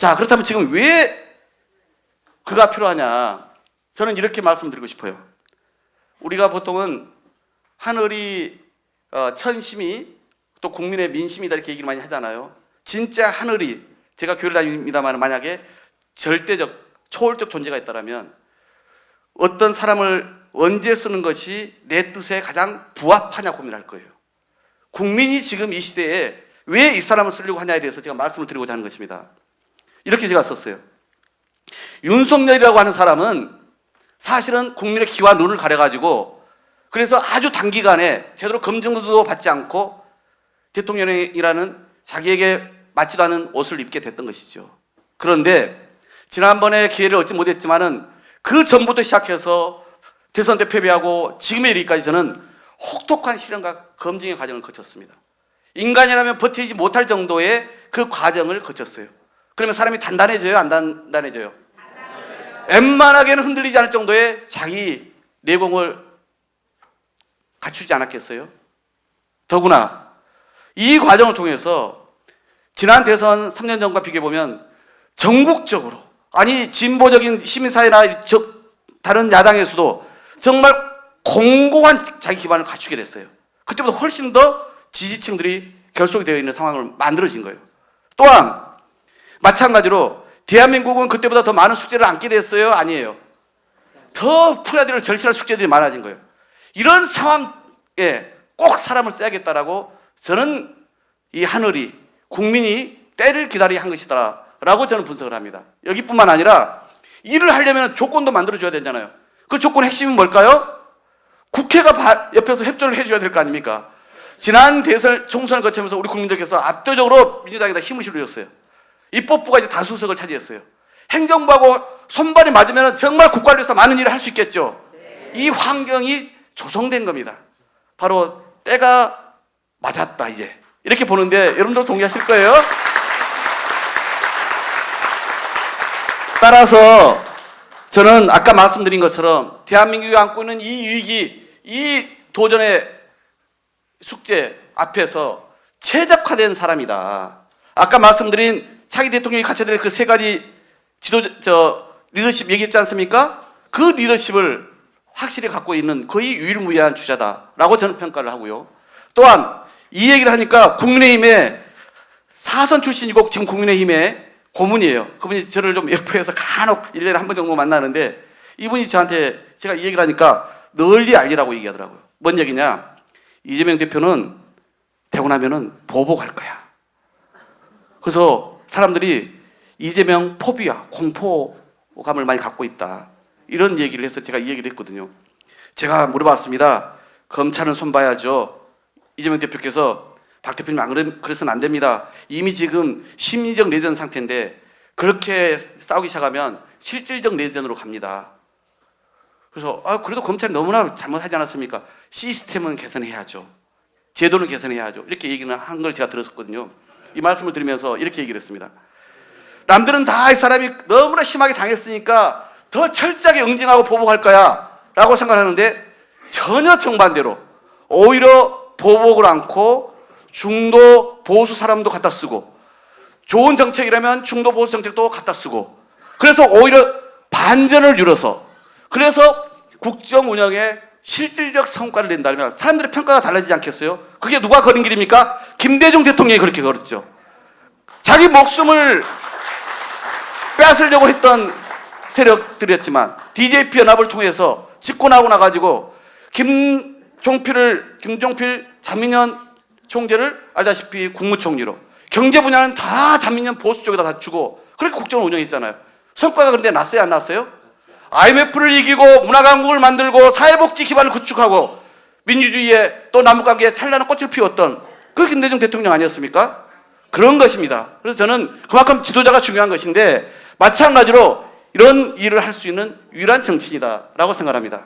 자, 그렇다면 지금 왜 그가 필요하냐? 저는 이렇게 말씀드리고 싶어요. 우리가 보통은 하늘이 천심이 또 국민의 민심이다 이렇게 얘기를 많이 하잖아요. 진짜 하늘이, 제가 교회를 다닙니다만 만약에 절대적 초월적 존재가 있다면 어떤 사람을 언제 쓰는 것이 내 뜻에 가장 부합하냐 고민할 거예요. 국민이 지금 이 시대에 왜 이 사람을 쓰려고 하냐에 대해서 제가 말씀을 드리고자 하는 것입니다. 이렇게 제가 썼어요. 윤석열이라고 하는 사람은 사실은 국민의 귀와 눈을 가려가지고 그래서 아주 단기간에 제대로 검증도 받지 않고 대통령이라는 자기에게 맞지도 않은 옷을 입게 됐던 것이죠. 그런데 지난번에 기회를 얻지 못했지만은 그 전부터 시작해서 대선 때 패배하고 지금에 이르기까지 저는 혹독한 실험과 검증의 과정을 거쳤습니다. 인간이라면 버티지 못할 정도의 그 과정을 거쳤어요. 그러면 사람이 단단해져요? 안 단단해져요? 웬만하게는 흔들리지 않을 정도의 자기 내공을 갖추지 않았겠어요? 더구나 이 과정을 통해서 지난 대선 3년 전과 비교해보면 전국적으로, 아니 진보적인 시민사회나 다른 야당에서도 정말 공고한 자기 기반을 갖추게 됐어요. 그때보다 훨씬 더 지지층들이 결속이 되어 있는 상황을 만들어진 거예요. 또한 마찬가지로 대한민국은 그때보다 더 많은 숙제를 안게 됐어요? 아니에요. 더 풀어야 될 절실한 숙제들이 많아진 거예요. 이런 상황에 꼭 사람을 써야겠다라고 저는 이 하늘이, 국민이 때를 기다리게 한 것이다 라고 저는 분석을 합니다. 여기뿐만 아니라 일을 하려면 조건도 만들어줘야 되잖아요. 그 조건의 핵심은 뭘까요? 국회가 옆에서 협조를 해줘야 될 거 아닙니까? 지난 대선 총선을 거치면서 우리 국민들께서 압도적으로 민주당에다 힘을 실어줬어요. 입법부가 이제 다수석을 차지했어요. 행정부하고 손발이 맞으면 정말 국가를 위해서 많은 일을 할 수 있겠죠. 이 환경이 조성된 겁니다. 바로 때가 맞았다 이제 이렇게 보는데 여러분들 동의하실 거예요. 따라서 저는 아까 말씀드린 것처럼 대한민국이 안고 있는 이 위기, 이 도전의 숙제 앞에서 최적화된 사람이다. 아까 말씀드린 차기 대통령이 갖춰야 될 그 세 가지 리더십 얘기했지 않습니까? 그 리더십을 확실히 갖고 있는 거의 유일무이한 주자다라고 저는 평가를 하고요. 또한 이 얘기를 하니까 국민의힘의 사선 출신이고 지금 국민의힘의 고문이에요. 그분이 저를 좀 옆에서 간혹 1년에 한 번 정도 만나는데 이분이 저한테 제가 이 얘기를 하니까 널리 알리라고 얘기하더라고요. 뭔 얘기냐? 이재명 대표는 되고 나면은 보복할 거야. 그래서 사람들이 이재명 포비아, 공포감을 많이 갖고 있다. 이런 얘기를 해서 제가 이 얘기를 했거든요. 제가 물어봤습니다. 검찰은 손봐야죠. 이재명 대표께서 박 대표님 안 그래서는 안 됩니다. 이미 지금 심리적 내전 상태인데 그렇게 싸우기 시작하면 실질적 내전으로 갑니다. 그래서 그래도 검찰이 너무나 잘못하지 않았습니까? 시스템은 개선해야죠. 제도는 개선해야죠. 이렇게 얘기는 한 걸 제가 들었었거든요. 이 말씀을 드리면서 이렇게 얘기를 했습니다. 남들은 다 이 사람이 너무나 심하게 당했으니까 더 철저하게 응징하고 보복할 거야 라고 생각하는데 전혀 정반대로 오히려 보복을 않고 중도 보수 사람도 갖다 쓰고 좋은 정책이라면 중도 보수 정책도 갖다 쓰고 그래서 오히려 반전을 이뤄서 그래서 국정 운영에 실질적 성과를 낸다면 사람들의 평가가 달라지지 않겠어요? 그게 누가 걸은 길입니까? 김대중 대통령이 그렇게 걸었죠. 자기 목숨을 빼앗으려고 했던 세력들이었지만 DJP 연합을 통해서 집권하고 나가지고 김종필 자민련 총재를 알다시피 국무총리로 경제 분야는 다 자민련 보수 쪽에다 다 주고 그렇게 국정을 운영했잖아요. 성과가 그런데 났어요 안 났어요? IMF를 이기고 문화강국을 만들고 사회복지 기반을 구축하고 민주주의에 또 남북관계에 찬란한 꽃을 피웠던 그 김대중 대통령 아니었습니까? 그런 것입니다. 그래서 저는 그만큼 지도자가 중요한 것인데 마찬가지로 이런 일을 할 수 있는 유일한 정치인이다라고 생각합니다.